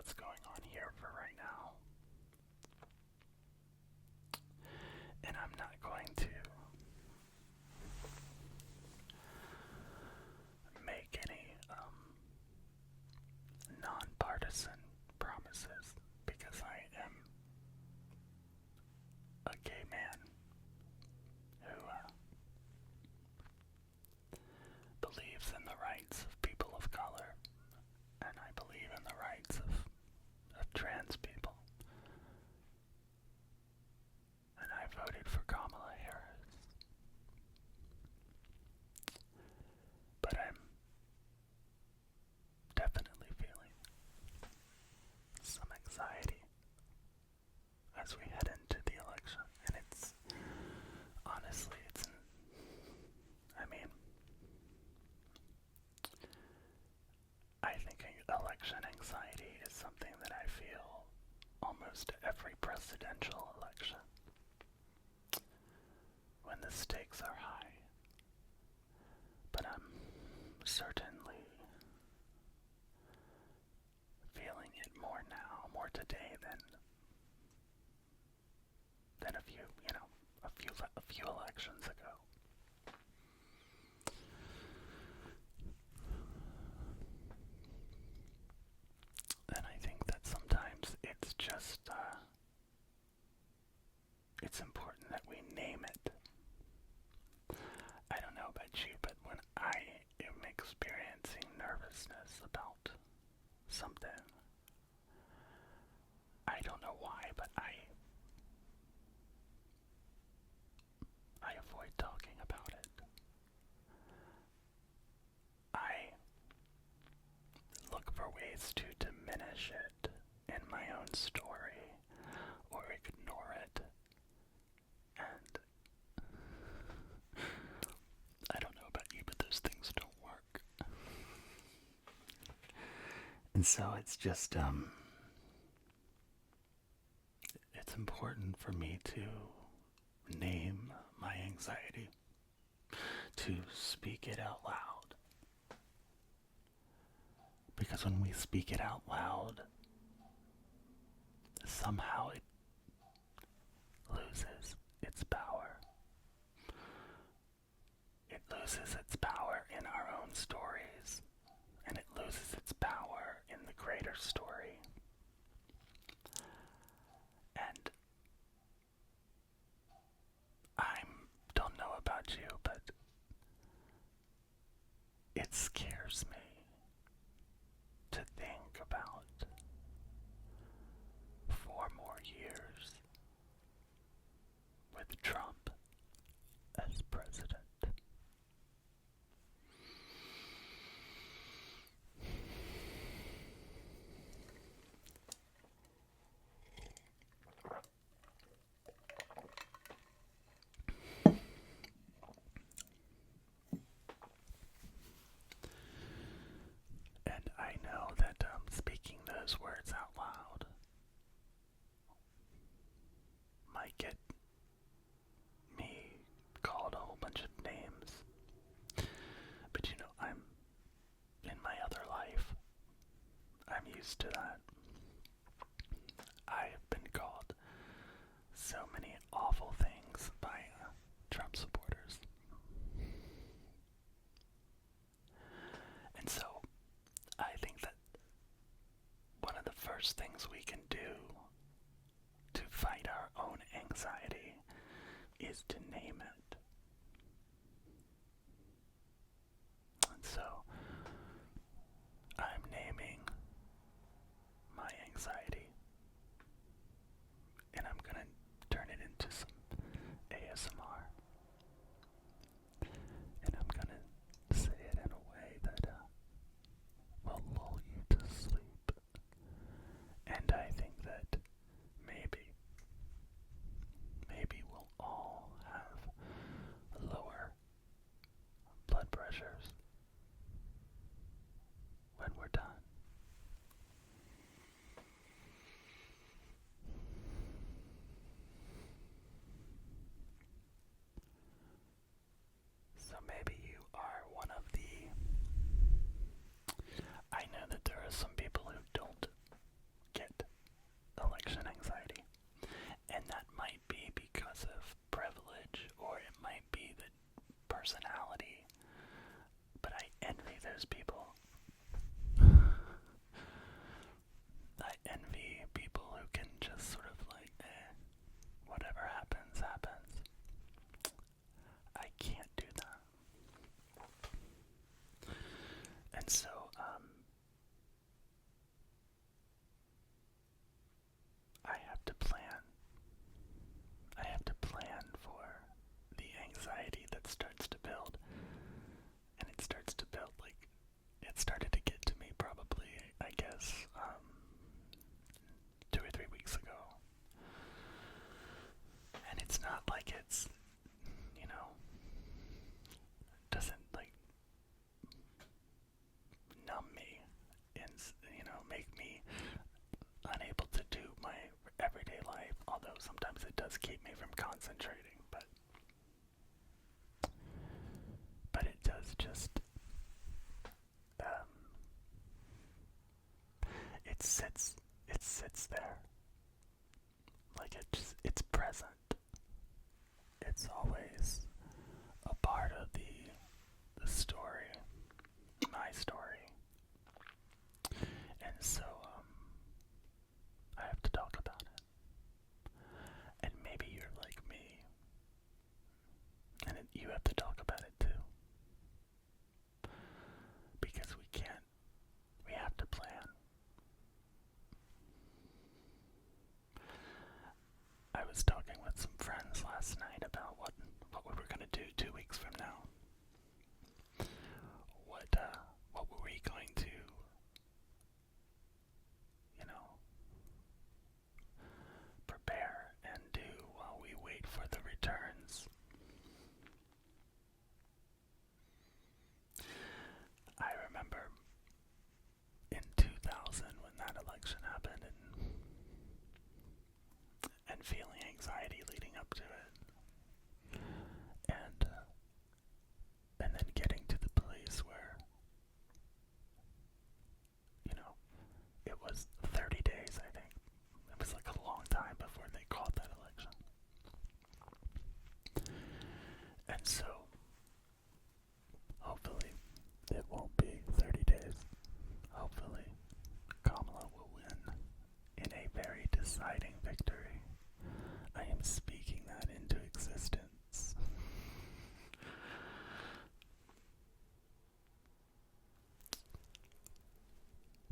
what's going on here for right now. And I'm not going to make any nonpartisan promises because I am a gay man who believes in the rights of people of color, and I believe in the rights of trans people. And I voted for Kamala Harris. But I'm definitely feeling some anxiety as we head into the election. And it's, honestly, I mean, I think election anxiety is something that I feel almost every presidential election when the stakes are high. But I'm certainly feeling it more now, more today than a few elections ago. And I think that sometimes it's just it's important that we name it. I don't know about you, but when I am experiencing nervousness about something, I don't know why, but I avoid talking about it. I look for ways to diminish it in my own story or ignore it. And I don't know about you, but those things don't work. And so it's just, it's important for me to name my anxiety, to speak it out loud. Because when we speak it out loud, somehow it loses its power. It loses its power in our own stories, and it loses its power in the greater story. And I don't know about you, but it scares me to think about 4 more years with Trump as president. And I know that speaking those words out loud might get me called a whole bunch of names. But I'm in my other life. I'm used to that. I have been called so many awful things by Trump supporters. And so I think that one of the first things we can do to fight our own anxiety is to name it. And so I'm naming my anxiety, and I'm gonna turn it into some ASMR, and I'm gonna say it in a way that will lull you to sleep. And I think that maybe we'll all have who can just sort of like, whatever happens, happens. I can't do that. And so, I have to plan. I have to plan for the anxiety that starts to build. And it starts to build, like, it started to get to me probably, I guess, 2 or 3 weeks ago. And it's not like it's, doesn't, like, numb me and, make me unable to do my everyday life, although sometimes it does keep me from concentrating, but it does just, it sits there, like it's present. It's always a part of the story, my story, and so, I have to talk about it. And maybe you're like me, and you have to talk about it too. Because we have to plan. I was talking with some friends last night about what we were going to do 2 weeks from now. What were we going to, prepare and do while we wait for the returns. I remember in 2000 when that election happened and feeling anxiety leading up to it. And then getting to the place where, it was 30 days, I think. It was like a long time before they called that election. And so, hopefully, it won't be 30 days. Hopefully, Kamala will win in a very deciding victory. I am speaking that into existence.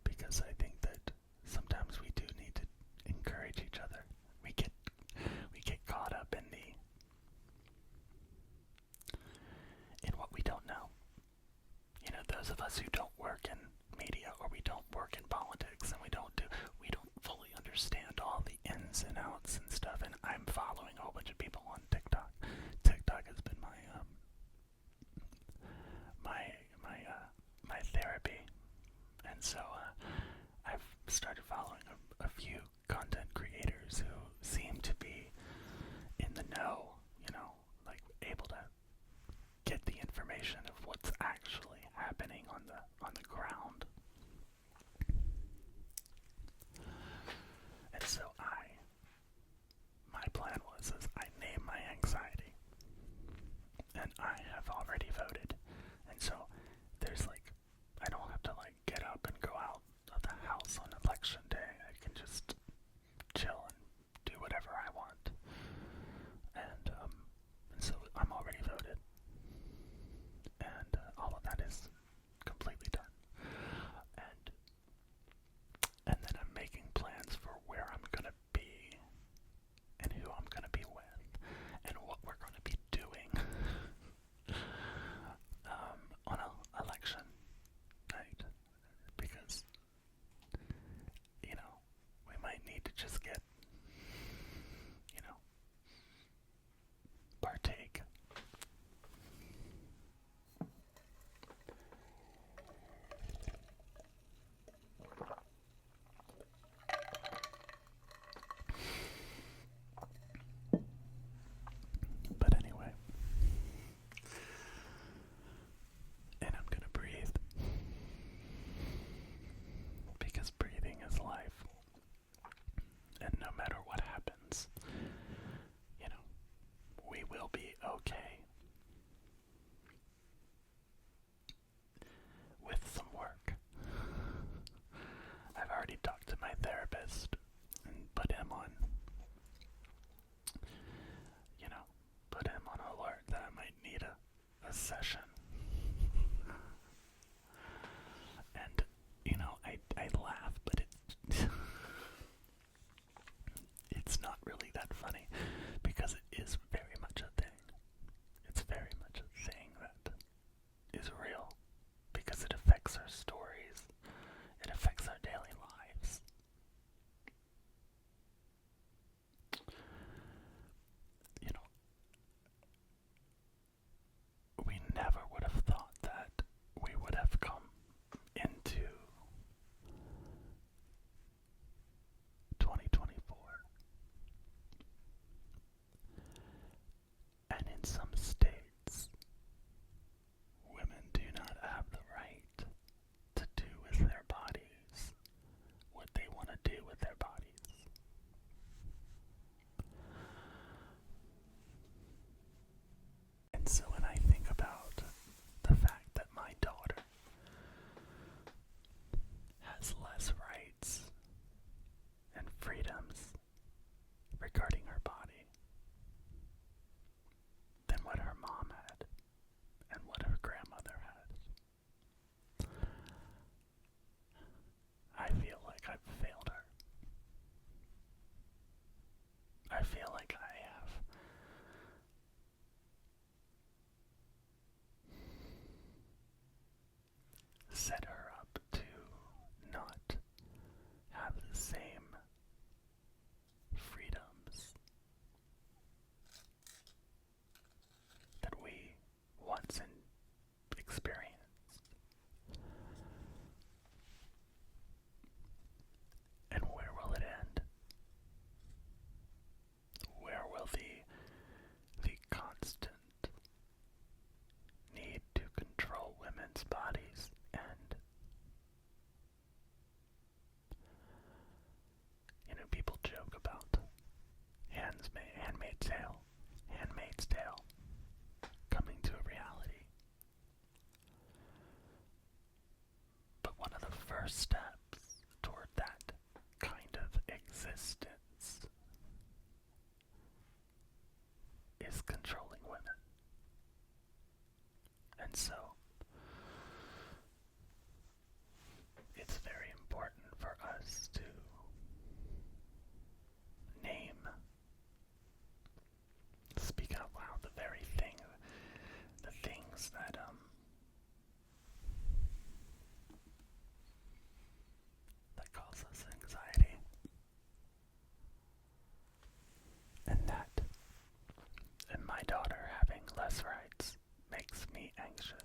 Because I think that sometimes we do need to encourage each other. We get caught up in what we don't know. Those of us who don't work in media or we don't work in politics and we don't fully understand all the ins and outs and stuff. And I'm following a whole bunch of people on TikTok. TikTok has been my therapy. And so I've started following a few content creators who seem to be in the know, like able to get the information of what's actually happening on the ground. And so my plan was I name my anxiety. And I have already voted. And so there's I don't have to get up and go out of the house on election day. I can just chill and do whatever I want. And so I'm already voted. And all of that is completely done. And then I'm making plans for where I'm going to be and who I'm going to be with and what we're going to be doing on election night. Because, we might need to just get, partake. But anyway, and I'm gonna breathe because breathing is life. And no session. And, I laugh, but it's not really that funny because it is very much a thing. It's very much a thing that is real because it affects our stories. It affects our daily lives. We never would have thought that we would have come into 2024. And in some states, women do not have the right to do with their bodies what they want to do with their bodies. And so when I think about the fact that my daughter has less rights and freedoms regarding her body than what her mom had and what her grandmother had, I feel like I've failed her. I feel like I have set her up to not have the same freedoms that we once experienced. And where will it end? Where will the constant need to control women's bodies end? People joke about Handmaid's Tale coming to a reality. But one of the first steps toward that kind of existence is controlling women. And so, it's very important for us to speak out loud the things that cause us anxiety. And my daughter having less rights makes me anxious.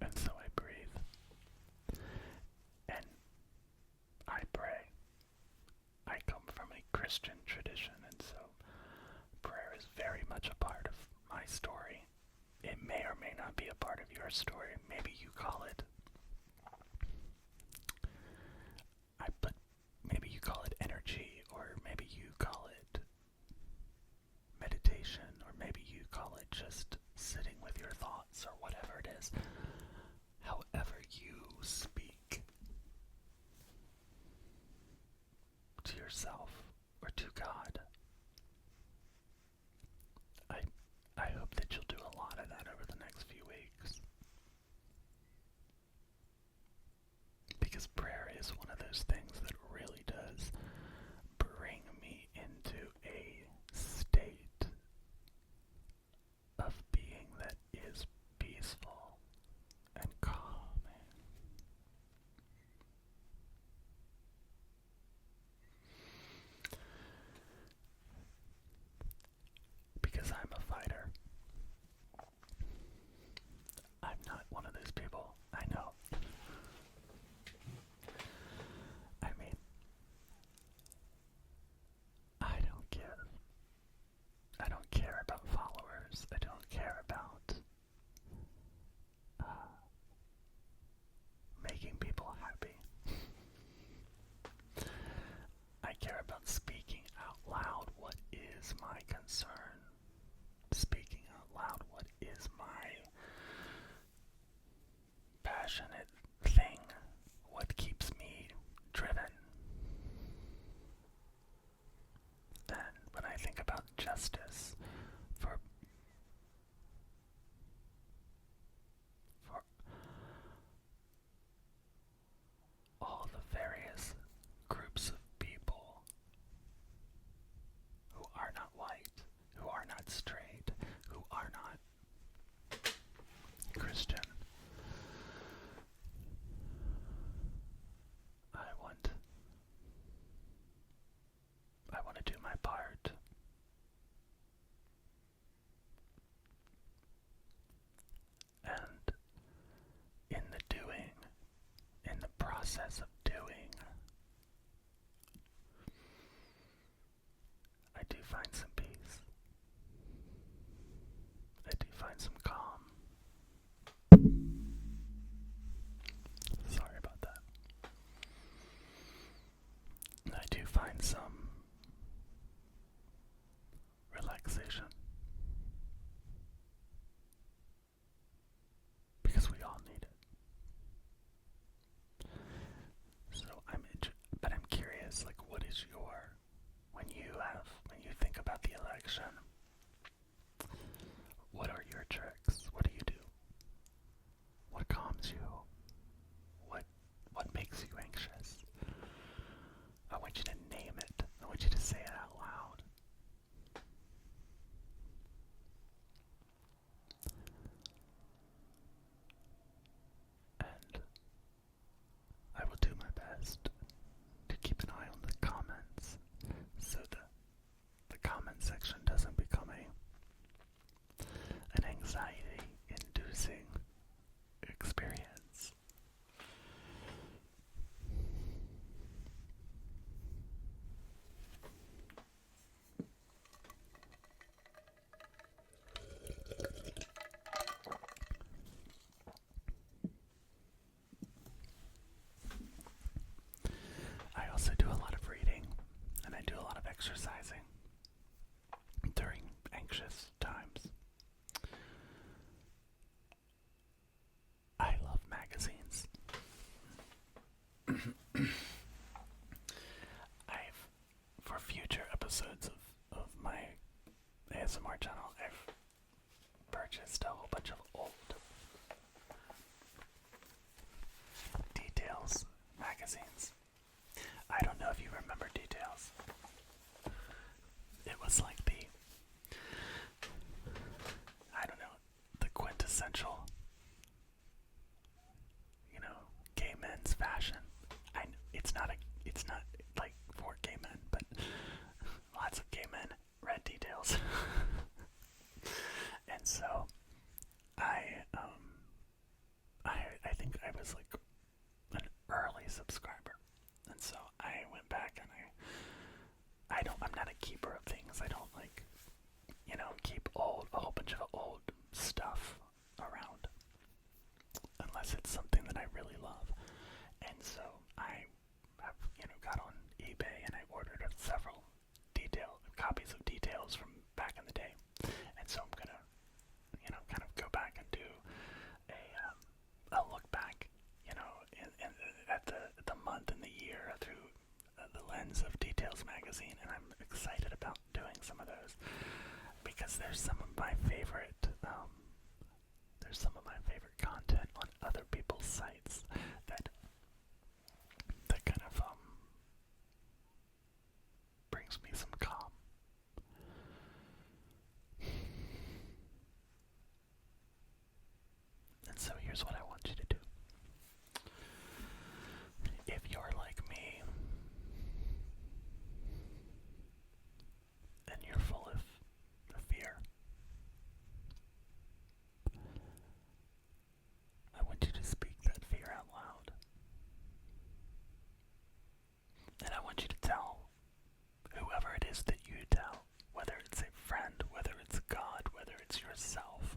And so I breathe. And I pray. I come from a Christian tradition, and so prayer is very much a part of my story. It may or may not be a part of your story. Maybe you call it maybe you call it energy, or maybe you call it meditation, or maybe you call it just sitting with your thoughts, or whatever it is. However you speak to yourself or to God, I hope that you'll do a lot of that over the next few weeks. is when you think about the election, what are your tricks? What do you do? What calms you? What makes you anxious? I want you to name it. I want you to say it out loud. And I will do my best to keep an eye on the comments so the comment section doesn't become an anxiety-inducing experience. I also do a lot of reading and I do a lot of exercising during anxious times. I love magazines. For future episodes of my ASMR channel, I've purchased a whole bunch of old Details magazines. I don't know if you remember Details. It was like the quintessential, gay men's fashion. It's not like for gay men, but lots of gay men read Details. And so I think I was like an early subscriber. And so I went back and I'm not a keeper of things. I don't keep a whole bunch of old stuff around unless it's something that I really love. And so I have, got on eBay and I ordered several copies of Details from back in the day. And so I'm gonna, kind of go back and do a look back, at the month and the year through the lens of Details magazine, and I'm excited about doing some of those because there's some of my favorite content on other people's sites that kind of brings me some calm. And so here's what I want you to do. If you're like me and you're full of fear, I want you to speak that fear out loud. And I want you to tell whoever it is that you tell, whether it's a friend, whether it's God, whether it's yourself,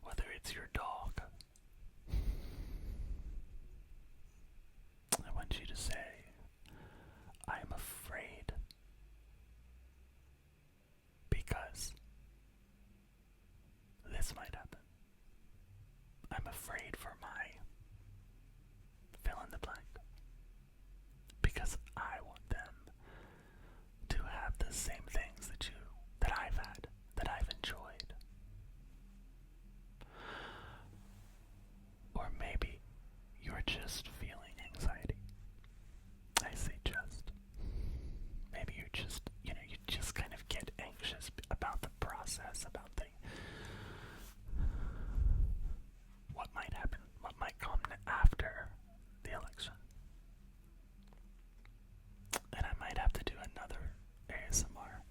whether it's your dog. I want you to say, I am afraid because this might happen. I'm afraid for my fill in the blank because I want them to have the same things that I've had, that I've enjoyed. Or maybe you're just feeling anxiety. I say just. Maybe you just kind of get anxious about the process, about what might happen, what might come after the election. And I might have to do another ASMR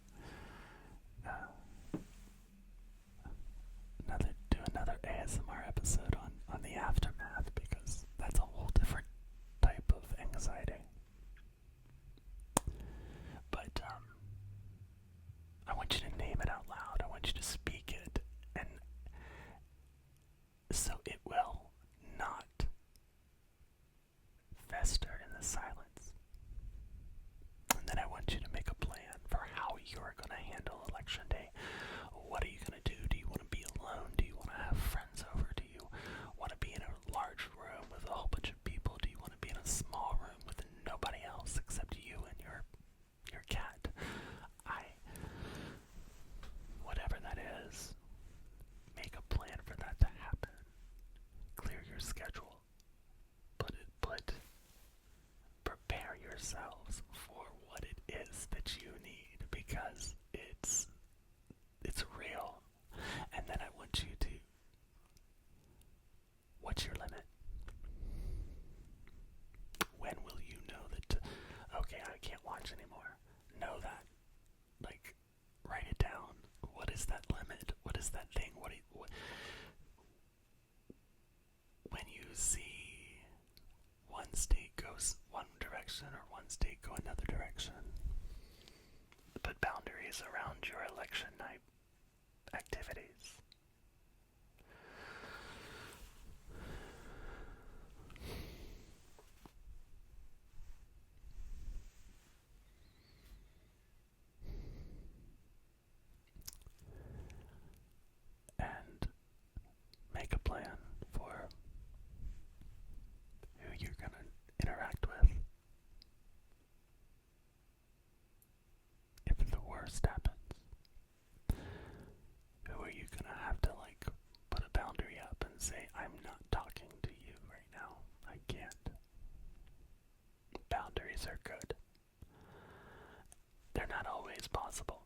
direction or one state go another direction. Put boundaries around your election night activities. And make a plan for who you're going to interact with. If the worst happens, who are you going to have to put a boundary up and say, I'm not talking to you right now. I can't. Boundaries are good. They're not always possible,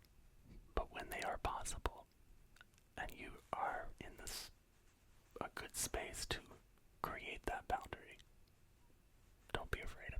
but when they are possible, and you are in a good space to create that boundary, don't be afraid of it.